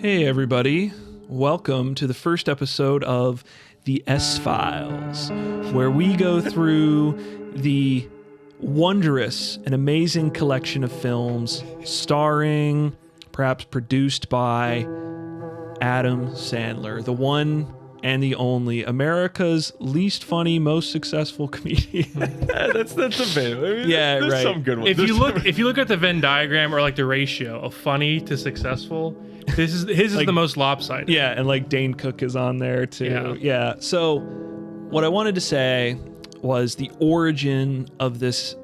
Hey everybody, welcome to the first episode of the S-Files, where we go through the wondrous and amazing collection of films starring, perhaps produced by, Adam Sandler, the one and the only America's least funny, most successful comedian. That's the bit. I mean, Yeah, there's right. some good ones. If you look at the Venn diagram or like the ratio of funny to successful, his is the most lopsided. Yeah, and like Dane Cook is on there too. Yeah. So what I wanted to say was the origin of this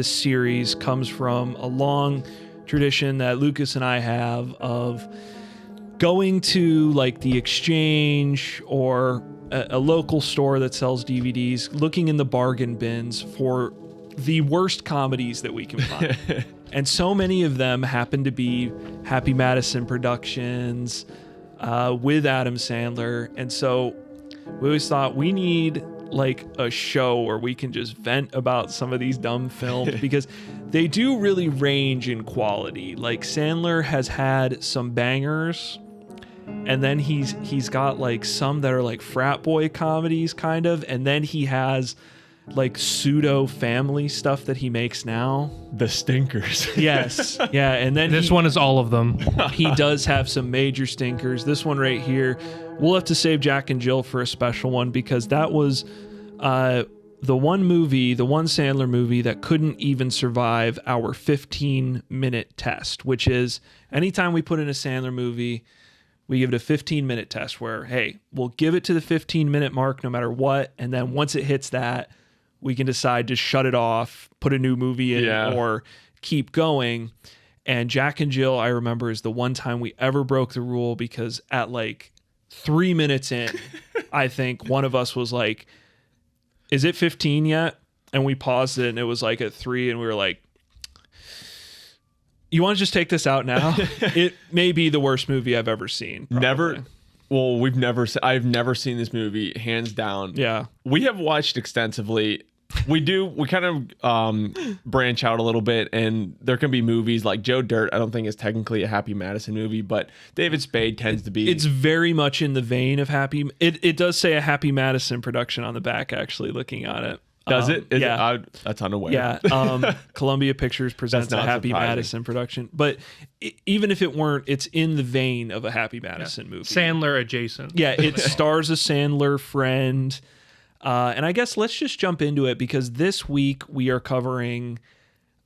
series comes from a long tradition that Lucas and I have of going to like the Exchange or a local store that sells DVDs, looking in the bargain bins for the worst comedies that we can find. And so many of them happen to be Happy Madison Productions with Adam Sandler. And so we always thought we need like a show where we can just vent about some of these dumb films because they do really range in quality. Like Sandler has had some bangers, and then he's got like some that are like frat boy comedies kind of, and then he has like pseudo family stuff that he makes now. The stinkers. Yes. Yeah. And then This one is all of them. he does have some major stinkers. This one right here, we'll have to save Jack and Jill for a special one because that was the one Sandler movie that couldn't even survive our 15-minute test, which is anytime we put in a Sandler movie, we give it a 15-minute test where, hey, we'll give it to the 15-minute mark no matter what. And then once it hits that, we can decide to shut it off, put a new movie in, or keep going. And Jack and Jill, I remember, is the one time we ever broke the rule because at like 3 minutes in, I think one of us was like, is it 15 yet? And we paused it and it was like at 3 and we were like, you want to just take this out now? It may be the worst movie I've ever seen. Probably. I've never seen this movie, hands down. Yeah. We have watched extensively. We kind of branch out a little bit, and there can be movies like Joe Dirt. I don't think is technically a Happy Madison movie, but David Spade tends to be. It's very much in the vein of Happy. It does say a Happy Madison production on the back, actually, looking at it. Does it? Yeah. That's unaware. Yeah. Columbia Pictures presents a Happy surprising. Madison production. But even if it weren't, it's in the vein of a Happy Madison movie. Sandler adjacent. Yeah, it stars a Sandler friend. And I guess let's just jump into it because this week we are covering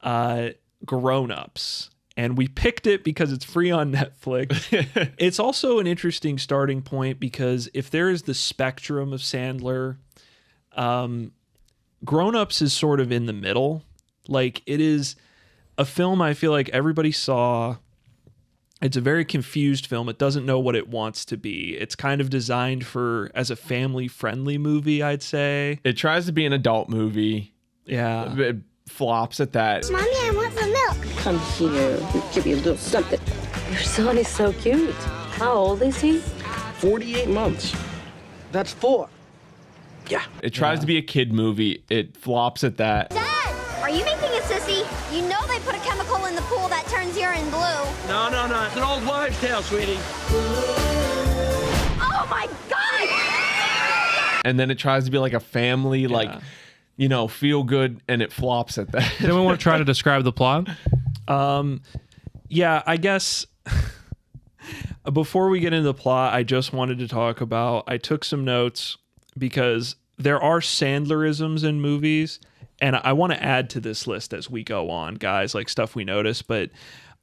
Grown Ups. And we picked it because it's free on Netflix. It's also an interesting starting point because if there is the spectrum of Sandler, Grown Ups is sort of in the middle. Like, it is a film I feel like everybody saw. It's a very confused film. It doesn't know what it wants to be. It's kind of designed as a family-friendly movie, I'd say. It tries to be an adult movie. Yeah. It flops at that. Mommy, I want some milk. Come here, we'll give you a little something. Your son is so cute. How old is he? 48 months. That's 4. Yeah. It tries to be a kid movie. It flops at that. Dad, are you making a sissy? You know they put a chemical in the pool that turns urine blue. No. It's an old wives' tale, sweetie. Oh my God! And then it tries to be like a family, feel good, and it flops at that. Then we want to try to describe the plot. Yeah, I guess before we get into the plot, I just wanted to talk about, I took some notes because there are Sandlerisms in movies, and I want to add to this list as we go on, guys, like stuff we notice, but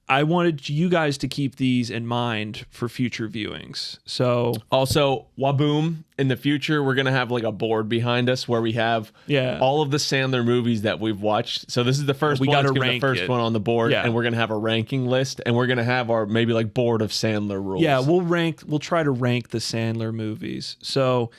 I wanted you guys to keep these in mind for future viewings. So also, Waboom, in the future, we're going to have like a board behind us where we have all of the Sandler movies that we've watched. So this is the first we one. gotta It's gonna be rank the first it. one on the board, Yeah. and we're going to have a ranking list, and we're going to have our maybe like board of Sandler rules. yeah, we'll try to rank the Sandler movies. So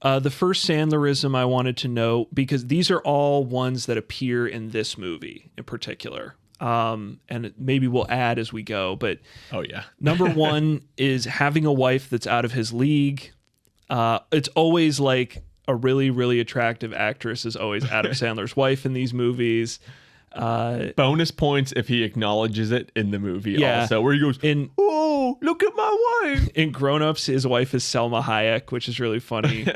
the first Sandlerism I wanted to note, because these are all ones that appear in this movie in particular. And maybe we'll add as we go, but Oh yeah. number one is having a wife that's out of his league. It's always like a really, really attractive actress is always Adam Sandler's wife in these movies. Bonus points if he acknowledges it in the movie Yeah. also, where he goes, In "Oh, oh, look at my wife. In Grown Ups, his wife is Selma Hayek, which is really funny.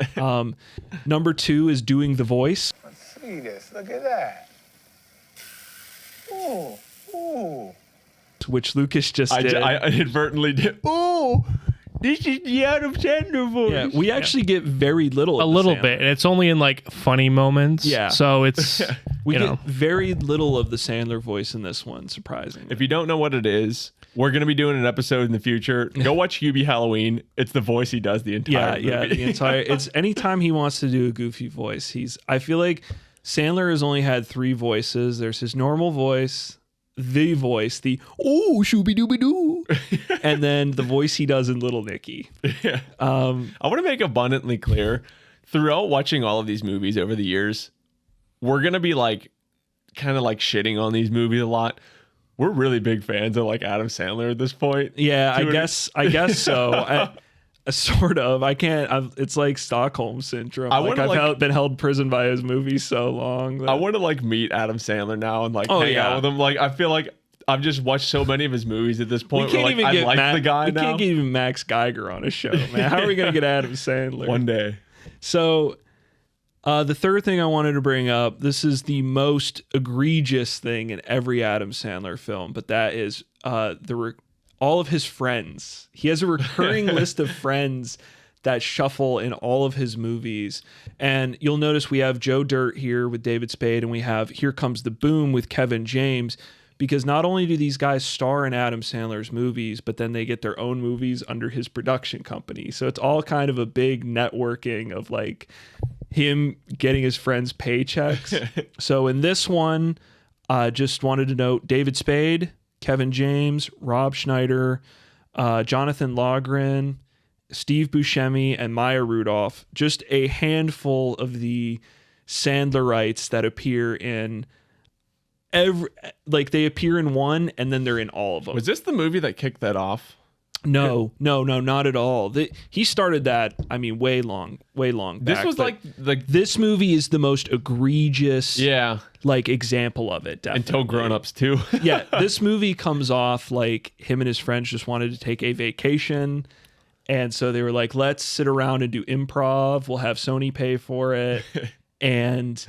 Number 2 is doing the voice. Let's see this. Look at that. Ooh, ooh. Which Lucas just did. I inadvertently did. Oh, this is the Adam Sandler voice. Yeah, we actually get very little. A of the little Sandler. bit, and it's only in like funny moments. Yeah. So it's We you get know. very little of the Sandler voice in this one, surprisingly. If you don't know what it is, we're going to be doing an episode in the future. Go watch Hubie Halloween. It's the voice he does the entire movie. Yeah, the entire. It's anytime he wants to do a goofy voice. I feel like Sandler has only had 3 voices. There's his normal voice, the voice, the oh shooby dooby doo, and then the voice he does in Little Nicky. Yeah. I want to make abundantly clear throughout watching all of these movies over the years, we're going to be like kind of like shitting on these movies a lot. We're really big fans of like Adam Sandler at this point. Yeah, I guess so. Sort of. I can't. It's like Stockholm syndrome. I've been held prison by his movies so long. I want to like meet Adam Sandler now and like hang out with him. Like I feel like I've just watched so many of his movies at this point. We can't even get the guy we now. can't get even Max Geiger on a show, man. How are we gonna get Adam Sandler one day? So, the third thing I wanted to bring up. This is the most egregious thing in every Adam Sandler film, but that is all of his friends. He has a recurring list of friends that shuffle in all of his movies. And you'll notice we have Joe Dirt here with David Spade, and we have Here Comes the Boom with Kevin James, because not only do these guys star in Adam Sandler's movies, but then they get their own movies under his production company. So it's all kind of a big networking of like him getting his friends paychecks. So in this one, just wanted to note David Spade, Kevin James, Rob Schneider, Jonathan Logren, Steve Buscemi, and Maya Rudolph. Just a handful of the Sandlerites that appear in they appear in one and then they're in all of them. Was this the movie that kicked that off? No, not at all. He started that, way long back. This was like this movie is the most egregious example of it, definitely. Until Grown Ups too. Yeah, this movie comes off like him and his friends just wanted to take a vacation, and so they were like, let's sit around and do improv. We'll have Sony pay for it, and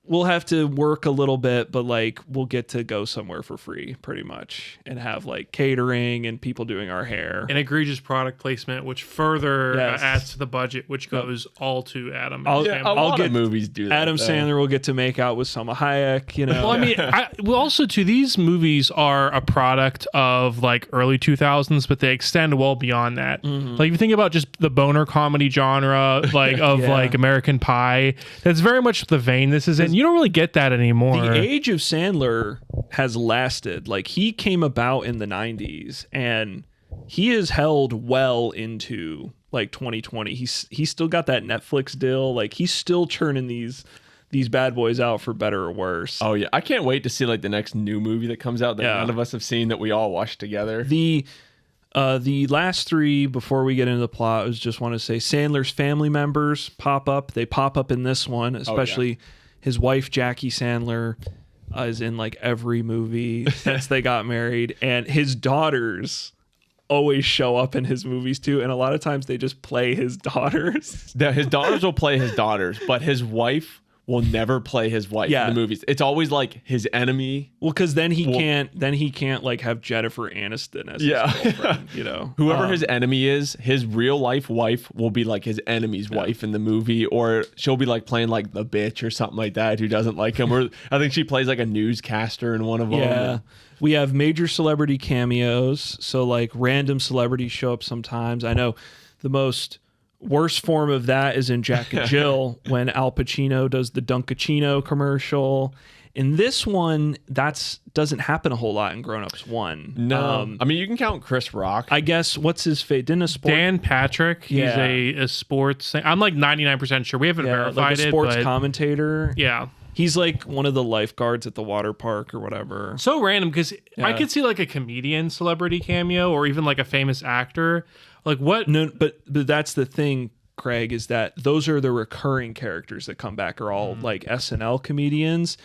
we'll have to work a little bit, but like we'll get to go somewhere for free pretty much and have like catering and people doing our hair. An egregious product placement, which further adds to the budget, which goes all to Adam. I'll get movies do that. Adam Sandler will get to make out with Salma Hayek, Well, also too, these movies are a product of like early 2000s, but they extend well beyond that. Mm-hmm. Like if you think about just the boner comedy genre, like of like American Pie, that's very much the vein this is in. You don't really get that anymore. The age of Sandler has lasted. Like he came about in the 90s and he is held well into like 2020. He's still got that Netflix deal. Like he's still churning these bad boys out for better or worse. Oh yeah, I can't wait to see like the next new movie that comes out that none of us have seen that we all watch together. The last 3 before we get into the plot, I just want to say Sandler's family members pop up. They pop up in this one, especially his wife Jackie Sandler is in like every movie since they got married, and his daughters always show up in his movies too, and a lot of times they just play his daughters. His daughters will play his daughters, but his wife will never play his wife in the movies. It's always like his enemy. Well, because then he can't like have Jennifer Aniston as his girlfriend, Whoever his enemy is, his real life wife will be like his enemy's wife in the movie, or she'll be like playing like the bitch or something like that who doesn't like him. Or I think she plays like a newscaster in one of them. Yeah. We have major celebrity cameos, so like random celebrities show up sometimes. I know the worst form of that is in Jack and Jill when Al Pacino does the Dunkachino commercial. In this one, doesn't happen a whole lot in Grown Ups 1. No. You can count Chris Rock. I guess, what's his fate? Dan Patrick. He's a sports thing. I'm like 99% sure. We haven't verified like a sports it, commentator. Yeah. He's like one of the lifeguards at the water park or whatever. So random, because I could see like a comedian celebrity cameo or even like a famous actor. Like what? No, but that's the thing, Craig, is that those are the recurring characters that come back are all like SNL comedians.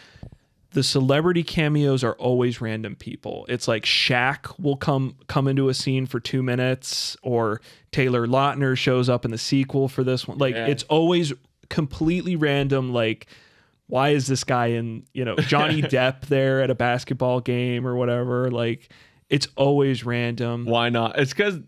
the celebrity cameos are always random people. It's like Shaq will come into a scene for 2 minutes, or Taylor Lautner shows up in the sequel for this one. Like it's always completely random. Like, why is this guy in, Johnny Depp there at a basketball game or whatever? Like, it's always random. Why not? It's because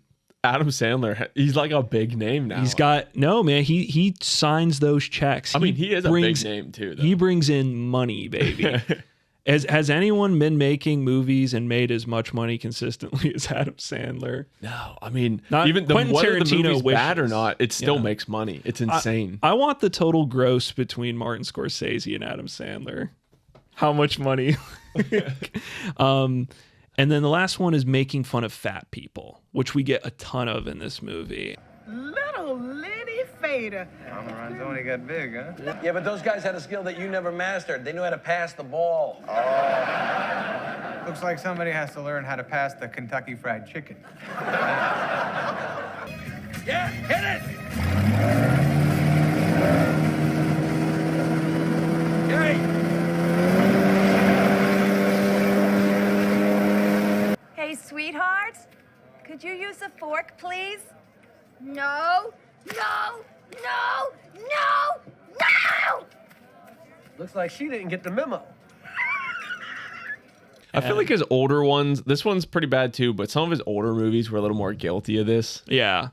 Adam Sandler, he's like a big name now. He signs those checks. I mean, he is a big name too, though. He brings in money, baby. Has anyone been making movies and made as much money consistently as Adam Sandler? No, I mean, Not even Quentin whether the Tarantino movie's bad or wishes. not, it still makes money. It's insane. I want the total gross between Martin Scorsese and Adam Sandler. How much money? And then the last one is making fun of fat people, which we get a ton of in this movie. Little Lenny Fader. Mama runs only got big, huh? Yeah, but those guys had a skill that you never mastered. They knew how to pass the ball. Looks like somebody has to learn how to pass the Kentucky Fried Chicken. Yeah, hit it! Hey, sweetheart, could you use a fork, please? No, no, no, no, no! Looks like she didn't get the memo. I feel like his older ones, this one's pretty bad too, but some of his older movies were a little more guilty of this. Yeah.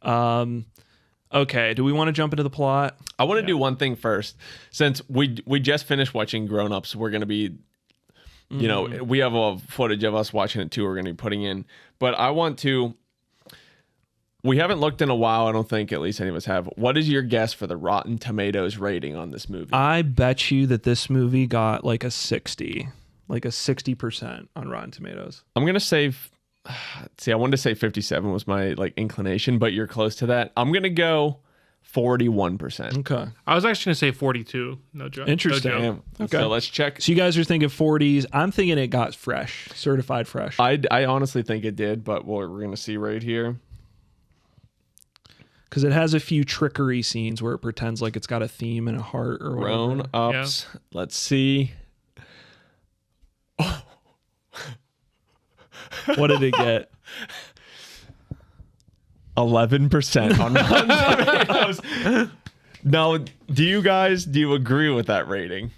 Okay. Do we want to jump into the plot? I want to do one thing first. Since we just finished watching Grown Ups, we're going to be, we have a footage of us watching it too. We're going to be putting in, but we haven't looked in a while. I don't think at least any of us have. What is your guess for the Rotten Tomatoes rating on this movie? I bet you that this movie got like a 60% on Rotten Tomatoes. I'm going to say, I wanted to say 57 was my inclination, but you're close to that. I'm going to go 41%. Okay. I was actually going to say 42. No joke. Interesting. No joke. Okay. So let's check. So you guys are thinking 40s. I'm thinking it got fresh, certified fresh. I honestly think it did, but we're going to see right here. Because it has a few trickery scenes where it pretends like it's got a theme and a heart or whatever. Grown Ups. Yeah. Let's see. What did it get? 11% on Rotten Tomatoes. Now, do you agree with that rating?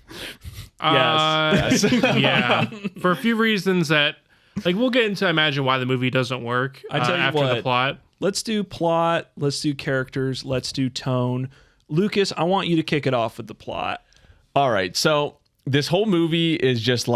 Yes. Yeah. For a few reasons that, we'll get into, I imagine, why the movie doesn't work after the plot. Let's do plot. Let's do characters. Let's do tone. Lucas, I want you to kick it off with the plot. All right. So this whole movie is just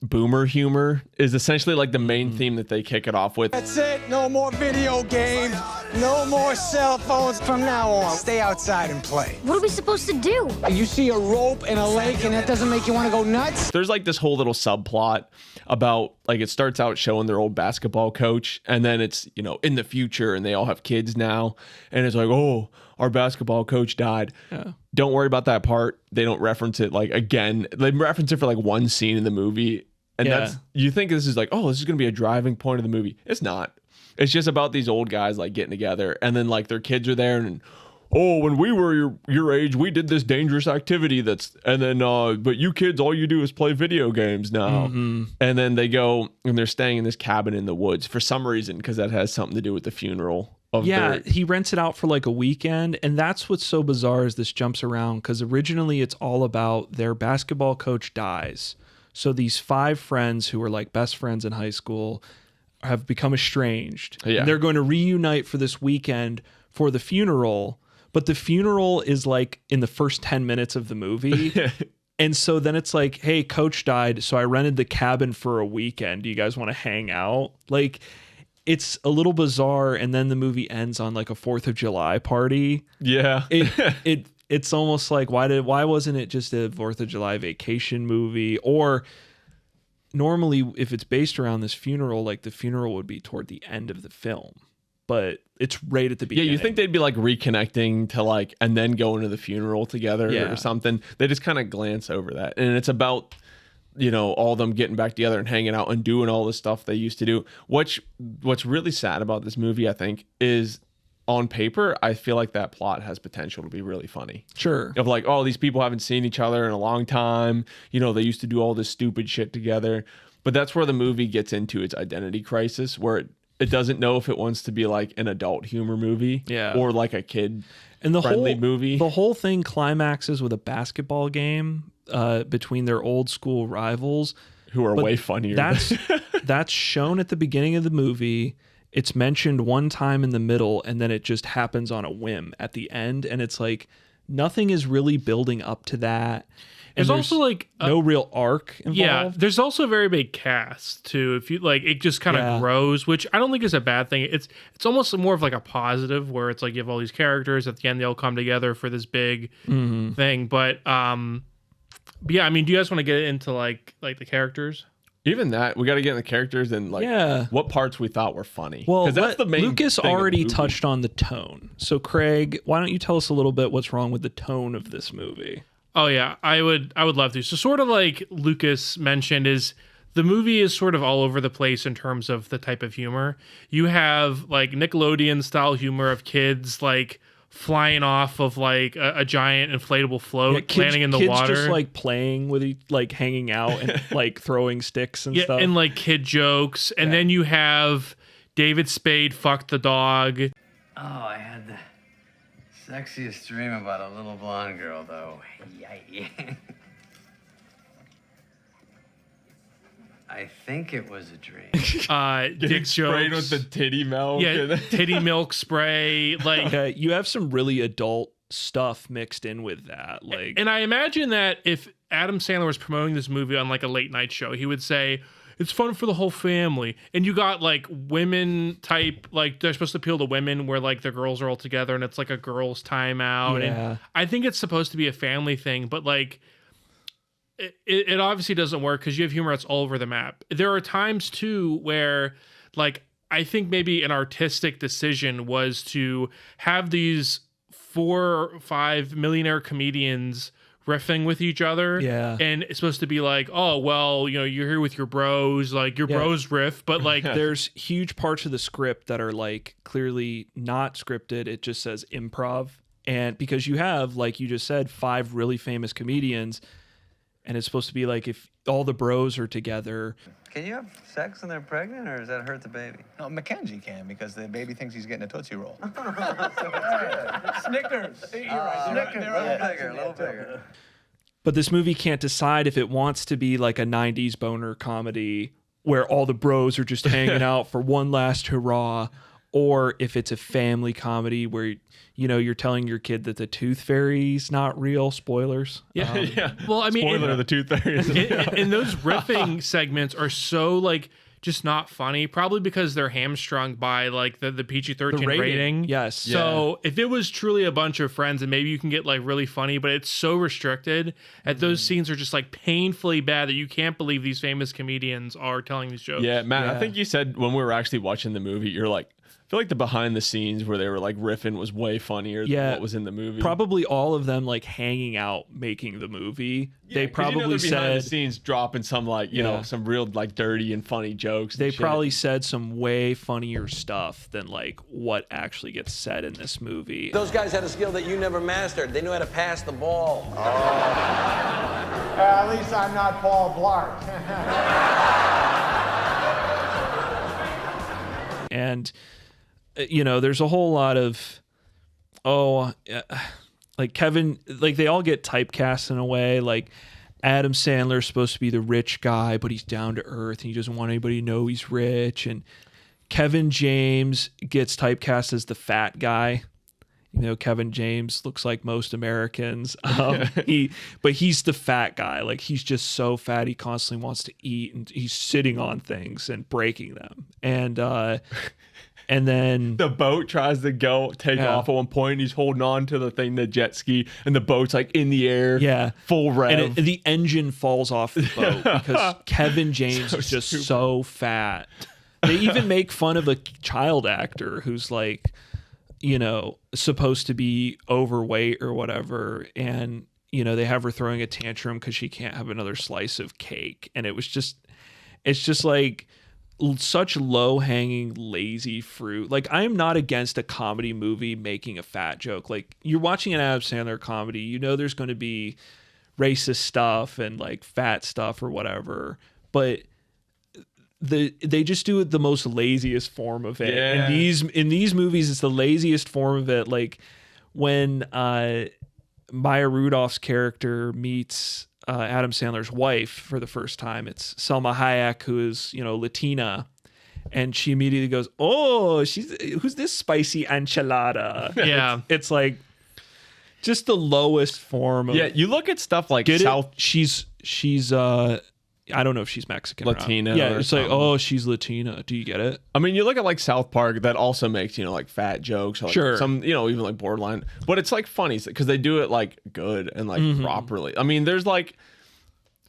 boomer humor is essentially the main theme that they kick it off with. That's it. No more video games. No more cell phones from now on. Stay outside and play. What are we supposed to do? You see a rope in a lake and that doesn't make you want to go nuts? There's this whole little subplot about it starts out showing their old basketball coach, and then it's in the future and they all have kids now, and it's oh, our basketball coach died. Yeah. Don't worry about that part. They don't reference it again. They reference it for one scene in the movie. And that's, you think this is this is going to be a driving point of the movie. It's not. It's just about these old guys getting together, and then their kids are there, and when we were your age, we did this dangerous activity but you kids, all you do is play video games now. Mm-hmm. And then they go and they're staying in this cabin in the woods for some reason, because that has something to do with the funeral. He rents it out for a weekend, and that's what's so bizarre is this jumps around, because originally it's all about their basketball coach dies. So these 5 friends who were best friends in high school have become estranged. Yeah. And they're going to reunite for this weekend for the funeral, but the funeral is in the first 10 minutes of the movie. And so then it's hey, coach died, so I rented the cabin for a weekend. Do you guys want to hang out? It's a little bizarre, and then the movie ends on a 4th of July party. Yeah. It's almost why wasn't it just a 4th of July vacation movie? Or normally if it's based around this funeral, the funeral would be toward the end of the film, but it's right at the beginning. Yeah, you think they'd be reconnecting to and then going to the funeral together or something. They just kind of glance over that. And it's about, all them getting back together and hanging out and doing all the stuff they used to do. What's really sad about this movie, I think, is on paper, I feel like that plot has potential to be really funny. Sure. Of like, oh, these people haven't seen each other in a long time. You know, they used to do all this stupid shit together. But that's where the movie gets into its identity crisis, where it doesn't know if it wants to be like an adult humor movie or like a kid friendly movie. The whole thing climaxes with a basketball game between their old school rivals. Who are way funnier. That's shown at the beginning of the movie. It's mentioned one time in the middle, and then it just happens on a whim at the end. And it's like nothing is really building up to that. And there's also like no real arc involved. Yeah, there's also a very big cast too. If you like, it just kind of grows, which I don't think is a bad thing. It's almost more of like a positive, where it's like you have all these characters at the end, they all come together for this big thing. But yeah, I mean, do you guys want to get into like the characters? Even that, we got to get in the characters and like what parts we thought were funny. Well, that's the main Lucas already touched on the tone. So Craig, why don't you tell us a little bit what's wrong with the tone of this movie? Oh yeah, I would love to. So sort of like Lucas mentioned, is the movie is sort of all over the place in terms of the type of humor. You have like Nickelodeon style humor of kids like flying off of like a giant inflatable float, landing in the water. Kids just like playing with like hanging out and like throwing sticks and stuff. And like kid jokes. And then you have David Spade fucked the dog. Oh, I had the sexiest dream about a little blonde girl, though. Yikes. I think it was a dream. Dick sprayed jokes with the titty milk. Yeah, titty milk spray. Like you have some really adult stuff mixed in with that. Like, and I imagine that if Adam Sandler was promoting this movie on like a late night show, he would say it's fun for the whole family. And you got like women type, like they're supposed to appeal to women where like the girls are all together and it's like a girls' time out. Yeah. And I think it's supposed to be a family thing, but like it obviously doesn't work because you have humor that's all over the map. There are times too where like I think maybe an artistic decision was to have these 4 or 5 millionaire comedians riffing with each other. Yeah. And it's supposed to be like, oh, well, you know, you're here with your bros, like your bros riff, but like there's huge parts of the script that are like clearly not scripted. It just says improv. And because you have, like you just said, 5 really famous comedians, and it's supposed to be like if all the bros are together. Can you have sex when they're pregnant, or does that hurt the baby? No, Mackenzie can, because the baby thinks he's getting a Tootsie Roll. Snickers. You're right. Snickers. A little bigger. But this movie can't decide if it wants to be like a 90s boner comedy where all the bros are just hanging out for one last hurrah, or if it's a family comedy where, you know, you're telling your kid that the tooth fairy's not real. Spoilers. Yeah. Well, I mean, spoiler, the tooth fairy. And those riffing segments are so like just not funny, probably because they're hamstrung by like the PG-13 rating. Yes. So if it was truly a bunch of friends, and maybe you can get like really funny, but it's so restricted that those scenes are just like painfully bad that you can't believe these famous comedians are telling these jokes. Yeah, man. I think you said when we were actually watching the movie, you're like, I feel like the behind the scenes where they were like riffing was way funnier than what was in the movie. Probably all of them like hanging out making the movie. They probably said behind the scenes dropping some like, you know, some real like dirty and funny jokes. They probably said some way funnier stuff than like what actually gets said in this movie. Those guys had a skill that you never mastered. They knew how to pass the ball. At least I'm not Paul Blart. And you know, there's a whole lot of, like Kevin, like they all get typecast in a way. Like Adam Sandler's supposed to be the rich guy, but he's down to earth and he doesn't want anybody to know he's rich. And Kevin James gets typecast as the fat guy. You know, Kevin James looks like most Americans. But he's the fat guy. Like he's just so fat, he constantly wants to eat, and he's sitting on things and breaking them. And then the boat tries to take off at one point, and he's holding on to the thing, the jet ski, and the boat's like in the air, full rev. And the engine falls off the boat because Kevin James is just so fat. They even make fun of a child actor who's like, you know, supposed to be overweight or whatever. And, you know, they have her throwing a tantrum because she can't have another slice of cake. And it's just like, such low-hanging, lazy fruit. Like, I am not against a comedy movie making a fat joke. Like, you're watching an Adam Sandler comedy, you know there's going to be racist stuff and like fat stuff or whatever, but they just do it the most laziest form of it. Yeah. In these movies, it's the laziest form of it. Like when Maya Rudolph's character meets Adam Sandler's wife for the first time, it's Selma Hayek, who is, you know, Latina, and she immediately goes, "Oh, who's this spicy enchilada?" Yeah. It's like just the lowest form of. Yeah, you look at stuff like South. She's I don't know if she's Mexican, Latina. Or not. Yeah, it's like, oh, she's Latina. Do you get it? I mean, you look at like South Park, that also makes, you know, like fat jokes, or like Sure. some, you know, even like borderline, but it's like funny because they do it like good and like properly. I mean, there's like,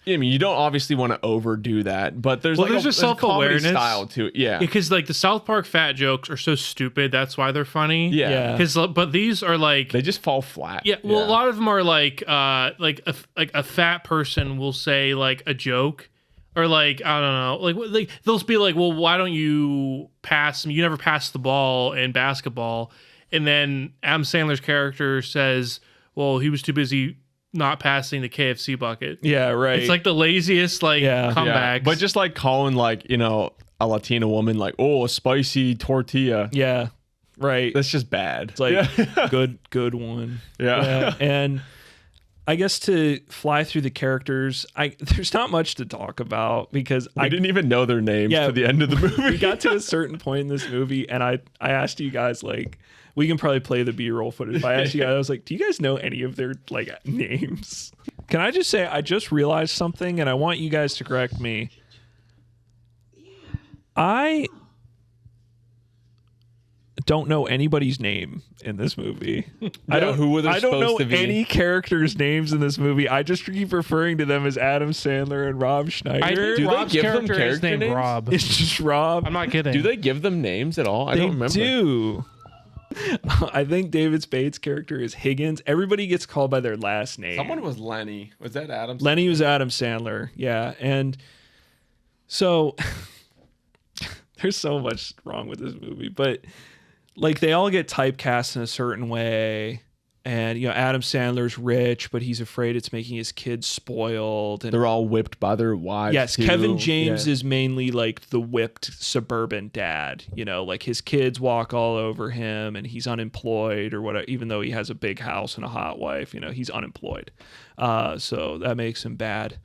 I mean, you don't obviously want to overdo that, but there's like there's a self-awareness style to it. Yeah, because like the South Park fat jokes are so stupid. That's why they're funny. Yeah. But these are like they just fall flat. Yeah. Well, a lot of them are like a fat person will say like a joke, or like I don't know, like they'll be like, well, why don't you pass? You never pass the ball in basketball, and then Adam Sandler's character says, well, he was too busy not passing the KFC bucket. Yeah, right. It's like the laziest comeback. But just like calling like, you know, a Latina woman like, oh, a spicy tortilla. Yeah, right. That's just bad. It's like good one. Yeah. And I guess to fly through the characters, there's not much to talk about because I didn't even know their names to the end of the movie. We got to a certain point in this movie, and I asked you guys, like, we can probably play the B-roll footage. But I asked you guys, I was like, do you guys know any of their like names? Can I just say I just realized something, and I want you guys to correct me. I don't know anybody's name in this movie. I don't know any characters' names in this movie. I just keep referring to them as Adam Sandler and Rob Schneider. Do Rob's they give them character names? Rob. It's just Rob. I'm not kidding. Do they give them names at all? I don't remember. They do. I think David Spade's character is Higgins. Everybody gets called by their last name. Someone was Lenny. Was that Adam Sandler? Lenny was Adam Sandler. Yeah. And so there's so much wrong with this movie, but like they all get typecast in a certain way. And, you know, Adam Sandler's rich, but he's afraid it's making his kids spoiled. And they're all whipped by their wives. Yes, too. Kevin James is mainly like the whipped suburban dad. You know, like his kids walk all over him and he's unemployed or whatever, even though he has a big house and a hot wife, you know, he's unemployed. So that makes him bad.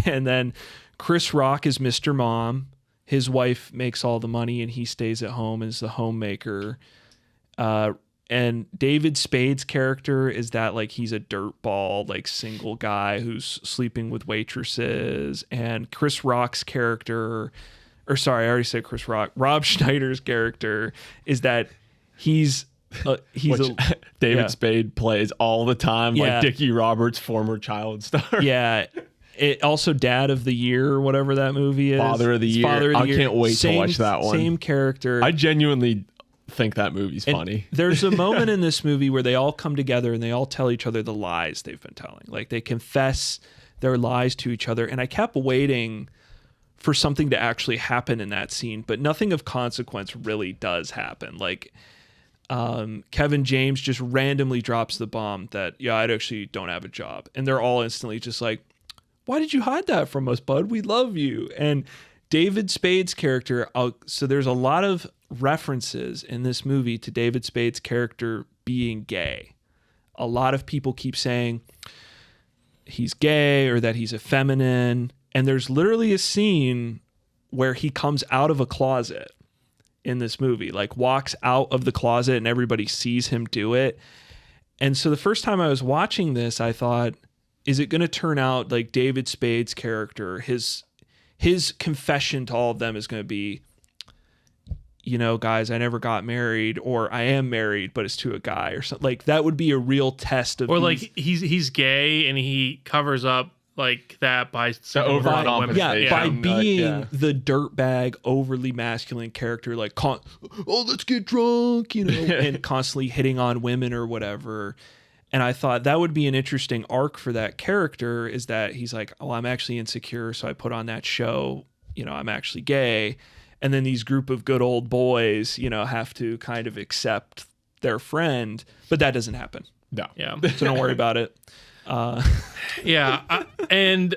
And then Chris Rock is Mr. Mom. His wife makes all the money and he stays at home as the homemaker. And David Spade's character is that like he's a dirtball, like single guy who's sleeping with waitresses. And Chris Rock's character, or sorry, I already said Chris Rock. Rob Schneider's character is that he's David Spade plays all the time, like Dickie Roberts, former child star. Yeah. It also Dad of the Year or whatever that movie is. Father of the Year. I can't wait to watch that one. Same character. I genuinely think that movie's funny. There's a moment in this movie where they all come together and they all tell each other the lies they've been telling. Like they confess their lies to each other. And I kept waiting for something to actually happen in that scene, but nothing of consequence really does happen. Like Kevin James just randomly drops the bomb that, yeah, I actually don't have a job. And they're all instantly just like, why did you hide that from us, bud? We love you. And David Spade's character, so there's a lot of references in this movie to David Spade's character being gay. A lot of people keep saying he's gay or that he's effeminate. And there's literally a scene where he comes out of a closet in this movie, like walks out of the closet and everybody sees him do it. And so the first time I was watching this, I thought, is it going to turn out like David Spade's character, his confession to all of them is going to be, you know, guys, I never got married, or I am married, but it's to a guy or something. Like that would be a real test of, or like he's gay and he covers up like that by over by being the dirtbag, overly masculine character, like let's get drunk, you know, and constantly hitting on women or whatever. And I thought that would be an interesting arc for that character, is that he's like, oh, I'm actually insecure, so I put on that show I'm actually gay. And then these group of good old boys, have to kind of accept their friend, but that doesn't happen. No. Yeah. So don't worry about it. And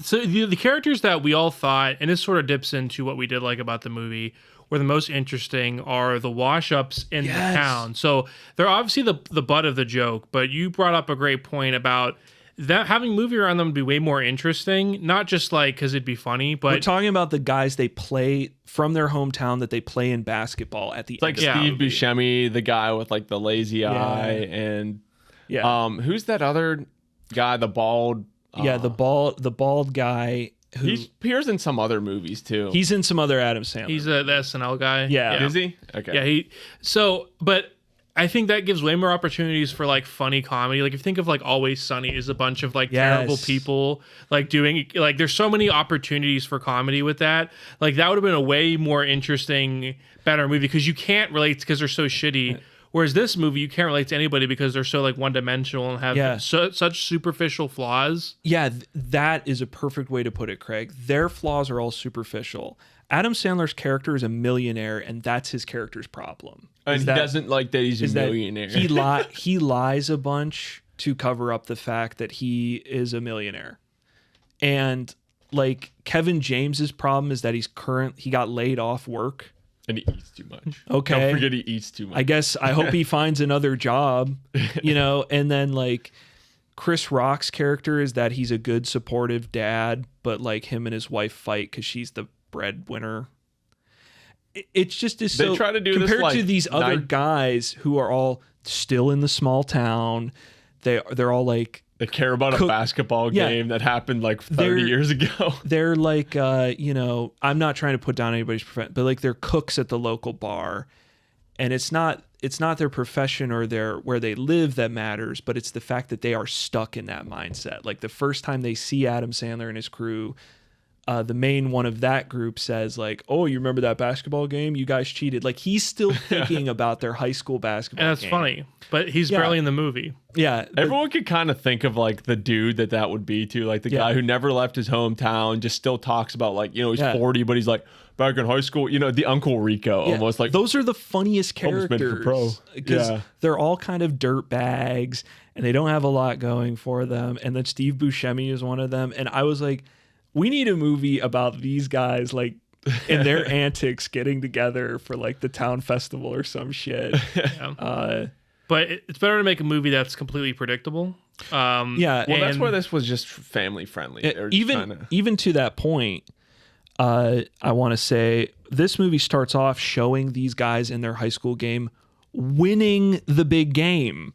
so the characters that we all thought, and this sort of dips into what we did like about the movie, were the most interesting are the wash-ups in the town. So they're obviously the butt of the joke, but you brought up a great point about that having a movie around them would be way more interesting, not just like because it'd be funny, but we're talking about the guys they play from their hometown that they play in basketball at the it's like Steve Buscemi, the guy with like the lazy eye, and who's that other guy, the bald the bald guy who he appears in some other movies too. He's in some other Adam Sandler. He's the SNL guy. Yeah. Is he? Okay. Yeah, but I think that gives way more opportunities for like funny comedy. Like if you think of like Always Sunny is a bunch of like terrible people like doing like there's so many opportunities for comedy with that. Like that would have been a way more interesting, better movie because you can't relate because they're so shitty. Whereas this movie, you can't relate to anybody because they're so like one-dimensional and have such superficial flaws. Yeah, that is a perfect way to put it, Craig. Their flaws are all superficial. Adam Sandler's character is a millionaire, and that's his character's problem. And he doesn't like that he's a millionaire. He lies a bunch to cover up the fact that he is a millionaire. And like Kevin James's problem is that he got laid off work. And he eats too much. Okay. Don't forget he eats too much. I guess I hope he finds another job, and then like Chris Rock's character is that he's a good supportive dad, but like him and his wife fight because she's the breadwinner. It's just is so they try to do compared this, like, to these other guys who are all still in the small town. They're all like they care about a basketball game that happened like 30 years ago. They're like, I'm not trying to put down anybody's profession, but like they're cooks at the local bar, and it's not their profession or where they live that matters, but it's the fact that they are stuck in that mindset. Like the first time they see Adam Sandler and his crew, the main one of that group says like, "Oh, you remember that basketball game? You guys cheated." Like he's still thinking about their high school basketball and that's game. funny, but he's barely in the movie. Yeah. Everyone could kind of think of like the dude that would be too, like the guy who never left his hometown, just still talks about like, he's 40, but he's like back in high school, the Uncle Rico almost like. Those are the funniest characters because they're all kind of dirt bags and they don't have a lot going for them. And then Steve Buscemi is one of them. And I was like, we need a movie about these guys like in their antics getting together for like the town festival or some shit. But it's better to make a movie that's completely predictable. Well, that's where this was just family friendly. Even to that point, I want to say this movie starts off showing these guys in their high school game winning the big game.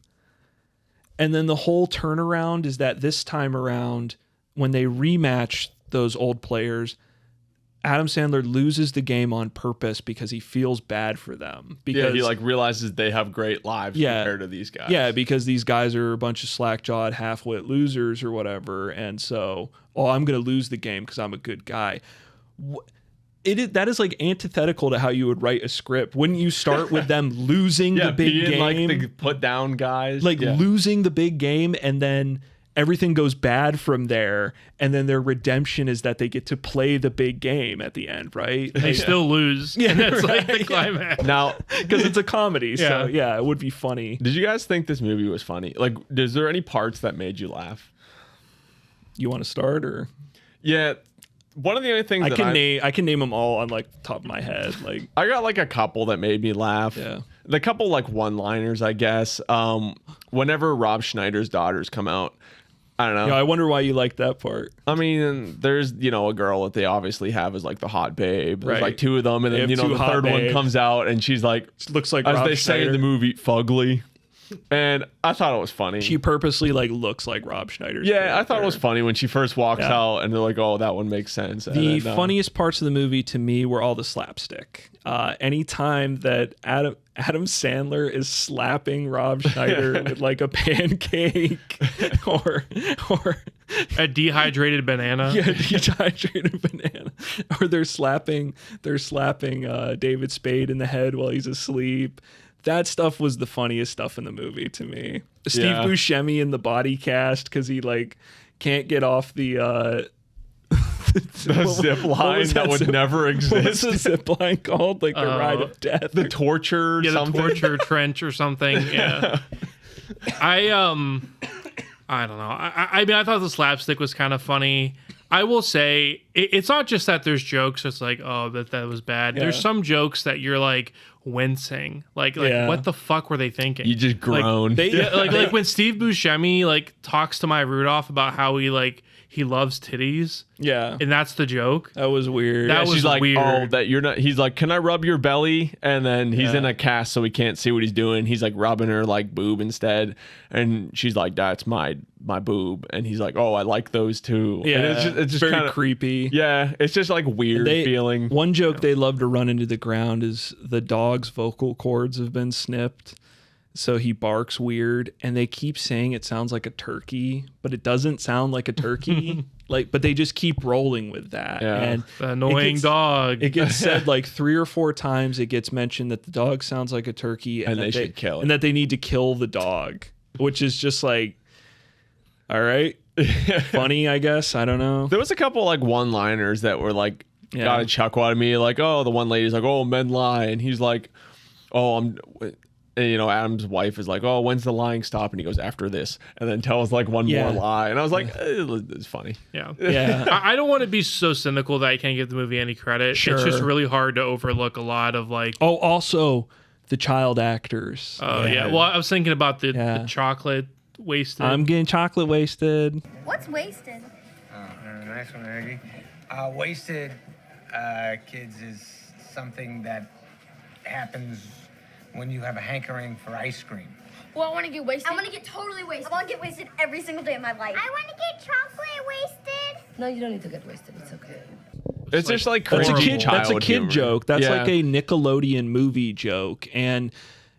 And then the whole turnaround is that this time around, when they rematch those old players, Adam Sandler loses the game on purpose because he feels bad for them. Because he like realizes they have great lives compared to these guys. Yeah, because these guys are a bunch of slack-jawed, half-wit losers or whatever. And so, I'm going to lose the game because I'm a good guy. That is like antithetical to how you would write a script. Wouldn't you start with them losing the big game? Like the put down guys. Like losing the big game and then everything goes bad from there, and then their redemption is that they get to play the big game at the end, right? They still lose. Yeah, and that's like the climax. Now, because it's a comedy, so it would be funny. Did you guys think this movie was funny? Like, is there any parts that made you laugh? You want to start or? Yeah, one of the only things I can name them all on like the top of my head. Like I got like a couple that made me laugh. Yeah, the couple like one-liners, I guess. Whenever Rob Schneider's daughters come out. I don't know. I wonder why you like that part. I mean, there's, a girl that they obviously have as like the hot babe. There's like two of them. And then, the third one comes out and she's like, looks like as Rob they Schneider. say in the movie, fugly. And I thought it was funny. She purposely like looks like Rob Schneider's Yeah, character. I thought it was funny when she first walks out and they're like, oh, that one makes sense. The funniest parts of the movie to me were all the slapstick. Anytime that Adam Sandler is slapping Rob Schneider with like a pancake or a dehydrated banana. Yeah, dehydrated banana. Or they're slapping David Spade in the head while he's asleep. That stuff was the funniest stuff in the movie to me. Steve Buscemi in the body cast because he like can't get off the The zip line that would never exist. What was the zip line called? Like the ride of death? The torture the torture trench or something. Yeah. I don't know. I mean, I thought the slapstick was kind of funny. I will say it's not just that there's jokes. It's like, oh, that was bad. Yeah. There's some jokes that you're like wincing. Like what the fuck were they thinking? You just groan. Like when Steve Buscemi like talks to Maya Rudolph about how he loves titties. Yeah. And that's the joke. That was weird. That was like, weird. Oh, that you're not. He's like, can I rub your belly? And then he's in a cast so he can't see what he's doing. He's like rubbing her like boob instead. And she's like, that's my boob. And he's like, oh, I like those too. Yeah. And it's just very kinda creepy. Yeah. It's just like weird feeling. One joke they love to run into the ground is the dog's vocal cords have been snipped. So he barks weird, and they keep saying it sounds like a turkey, but it doesn't sound like a turkey. But they just keep rolling with that. Yeah. And the annoying dog. It gets said like 3 or 4 times. It gets mentioned that the dog sounds like a turkey, and they should kill it, and that they need to kill the dog, which is just like, all right, funny, I guess. I don't know. There was a couple like one-liners that were like got a chuckle out of me. Like, oh, the one lady's like, oh, men lie, and he's like, oh, and, Adam's wife is like, oh, when's the lying stop? And he goes, after this. And then tells like one more lie. And I was like, it's funny. Yeah. Yeah. I don't want to be so cynical that I can't give the movie any credit. Sure. It's just really hard to overlook a lot of like. Oh, also the child actors. Oh, yeah. Well, I was thinking about the chocolate wasted. I'm getting chocolate wasted. What's wasted? Oh, nice one, Aggie. Wasted, kids, is something that happens when you have a hankering for ice cream. Well, I want to get wasted. I want to get totally wasted. I want to get wasted every single day of my life. I want to get chocolate wasted. No, you don't need to get wasted. It's okay. It's just like that's a kid humor. Joke. That's like a Nickelodeon movie joke. And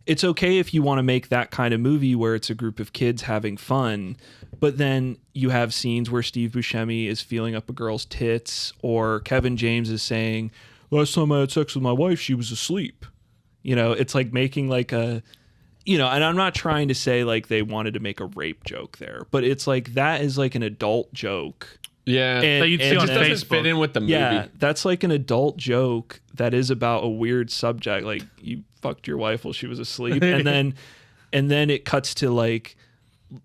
it's okay if you want to make that kind of movie where it's a group of kids having fun, but then you have scenes where Steve Buscemi is feeling up a girl's tits, or Kevin James is saying, last time I had sex with my wife, she was asleep. It's like making like a, and I'm not trying to say like they wanted to make a rape joke there, but it's like that is like an adult joke. Yeah. That you'd see on Facebook. Doesn't fit in with the movie. Yeah. That's like an adult joke that is about a weird subject. Like you fucked your wife while she was asleep. and then it cuts to like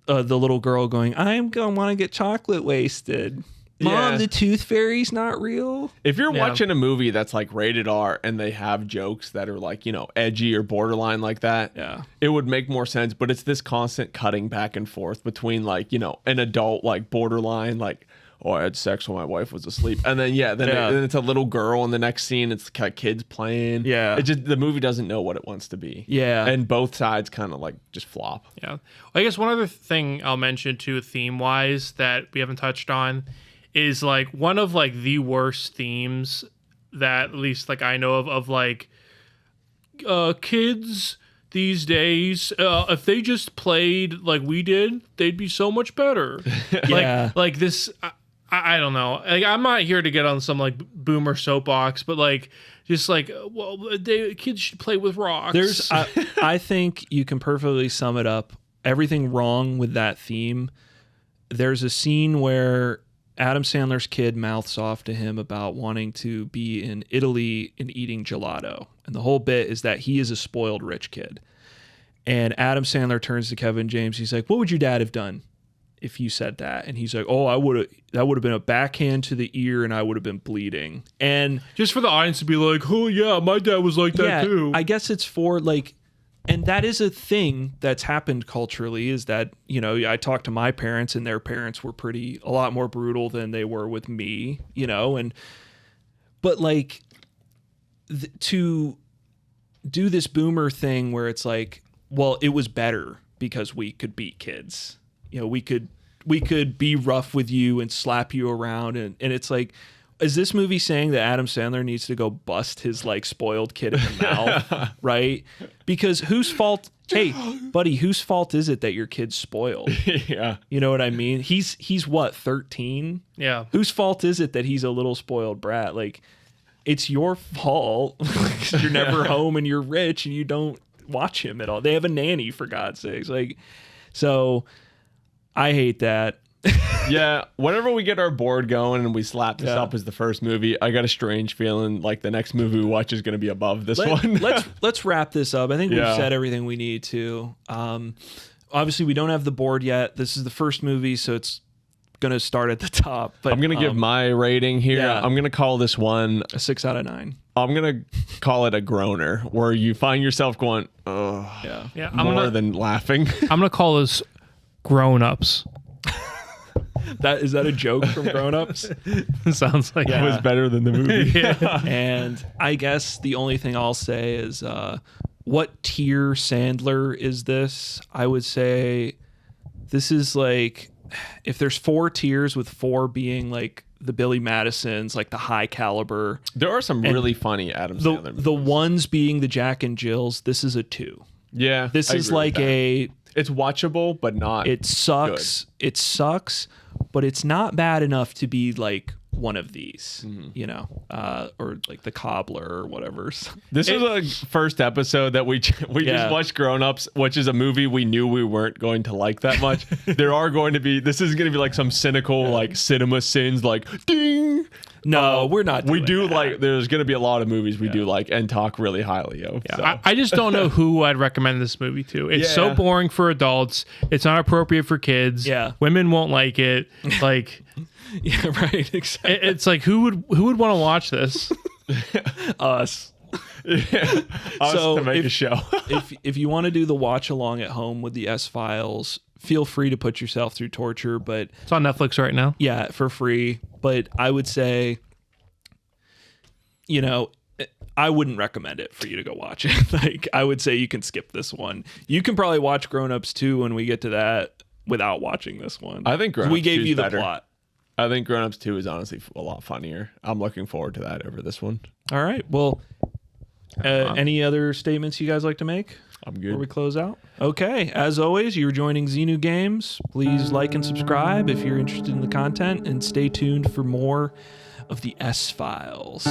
the little girl going, I'm going to want to get chocolate wasted. Mom, the tooth fairy's not real. If you're watching a movie that's like rated R and they have jokes that are like, edgy or borderline like that, it would make more sense. But it's this constant cutting back and forth between like, an adult like borderline, like, oh, I had sex when my wife was asleep. And then, then it's a little girl in the next scene. It's kids playing. Yeah. The movie doesn't know what it wants to be. Yeah. And both sides kind of like just flop. Yeah. I guess one other thing I'll mention too, theme wise, that we haven't touched on is like one of like the worst themes that at least like I know of like kids these days, if they just played like we did, they'd be so much better. Like this, I don't know. Like, I'm not here to get on some like boomer soapbox, but like just like, well, kids should play with rocks. I think you can perfectly sum it up. Everything wrong with that theme. There's a scene where Adam Sandler's kid mouths off to him about wanting to be in Italy and eating gelato. And the whole bit is that he is a spoiled rich kid. And Adam Sandler turns to Kevin James. He's like, what would your dad have done if you said that? And he's like, oh, that would have been a backhand to the ear and I would have been bleeding. And just for the audience to be like, oh yeah, my dad was like that too. I guess it's for like, and that is a thing that's happened culturally, is that, I talked to my parents and their parents were a lot more brutal than they were with me, but like to do this boomer thing where it's like, well, it was better because we could beat kids. We could be rough with you and slap you around. And it's like, is this movie saying that Adam Sandler needs to go bust his like spoiled kid in the mouth? Right? Because whose fault? Hey, buddy, whose fault is it that your kid's spoiled? Yeah. You know what I mean? He's what, 13? Yeah. Whose fault is it that he's a little spoiled brat? Like, it's your fault. You're never home and you're rich and you don't watch him at all. They have a nanny, for God's sakes. Like, so I hate that. Yeah, whenever we get our board going and we slap this up as the first movie, I got a strange feeling like the next movie we watch is going to be above this one. let's wrap this up. I think we've said everything we need to. Obviously, we don't have the board yet. This is the first movie, so it's going to start at the top. But I'm going to give my rating here. Yeah. I'm going to call this one a 6 out of 9. I'm going to call it a groaner, where you find yourself going, oh, yeah, more than laughing. I'm going to call this grown-ups. Is that a joke from Grown Ups? Sounds like it was better than the movie. And I guess the only thing I'll say is, what tier Sandler is this? I would say this is like, if there's 4 tiers, with 4 being like the Billy Madisons, like the high caliber. There are some really funny Adam Sandler movies. The ones being the Jack and Jills, this is a 2. Yeah. This is like it's watchable, but not. It sucks. Good. It sucks, but it's not bad enough to be like one of these, you know, or like the Cobbler or whatever. This is a first episode that we just watched Grown Ups, which is a movie we knew we weren't going to like that much. This is going to be like some cynical like cinema sins, like ding. No, we're not. We do that. Like, there's going to be a lot of movies we do like and talk really highly of. Yeah. So. I just don't know who I'd recommend this movie to. It's so boring for adults. It's not appropriate for kids. Yeah. Women won't like it. Like, yeah, right. Exactly. It's like, who would want to watch this? Us. Us to make a show. if you want to do the watch along at home with the S-Files, feel free to put yourself through torture, but it's on Netflix right now. Yeah, for free. But I would say, you know, I wouldn't recommend it for you to go watch it. Like, I would say you can skip this one. You can probably watch Grown Ups 2 when we get to that without watching this one. I think Grown Ups 2 we gave you the better. plot. I think Grown Ups 2 is honestly a lot funnier. I'm looking forward to that over this one. All right. Well, any other statements you guys like to make? I'm good. Before we close out? Okay. As always, you're joining Xenu Games. Please like and subscribe if you're interested in the content, and stay tuned for more of the S-Files.